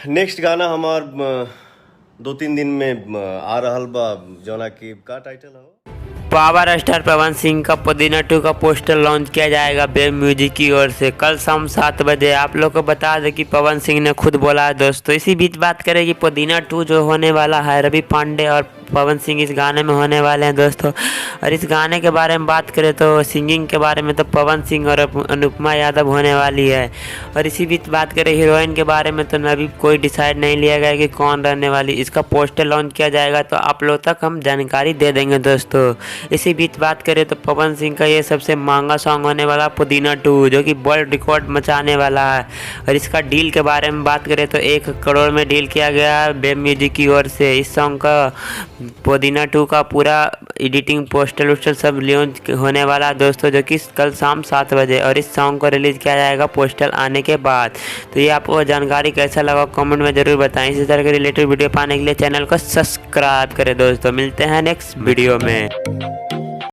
Next गाना हमार 2-3 दिन में आ रहल बा, जौना की का टाइटल हो। पावर स्टार पवन सिंह का पुदीना 2 का पोस्टर लॉन्च किया जाएगा बेब म्यूजिक की ओर से कल शाम 7 बजे। आप लोग को बता दें कि पवन सिंह ने खुद बोला है दोस्तों। इसी बीच बात करें कि पुदीना 2 जो होने वाला है, रवि पांडे और पवन सिंह इस गाने में होने वाले हैं दोस्तों। और इस गाने के बारे में बात करें तो सिंगिंग के बारे में तो पवन सिंह और अनुपमा यादव होने वाली है। और इसी बीच बात करें हीरोइन के बारे में तो अभी कोई डिसाइड नहीं लिया गया कि कौन रहने वाली। इसका पोस्टर लॉन्च किया जाएगा तो आप लोग तक हम जानकारी दे देंगे दोस्तों। इसी बीच बात करें तो पवन सिंह का ये सबसे महंगा सॉन्ग होने वाला पुदीना 2 जो कि वर्ल्ड रिकॉर्ड मचाने वाला है। और इसका डील के बारे में बात करें तो 1 करोड़ में डील किया गया है बेब म्यूजिक की ओर से। इस सॉन्ग का पुदीना 2 का पूरा एडिटिंग पोस्टर वोस्टर सब लॉन्च होने वाला है दोस्तों, जो कि कल शाम 7 बजे। और इस सॉन्ग को रिलीज़ किया जाएगा पोस्टर आने के बाद। तो ये आपको जानकारी कैसा लगा कमेंट में ज़रूर बताएं। इसी तरह के रिलेटेड वीडियो पाने के लिए चैनल को सब्सक्राइब करें दोस्तों। मिलते हैं नेक्स्ट वीडियो में।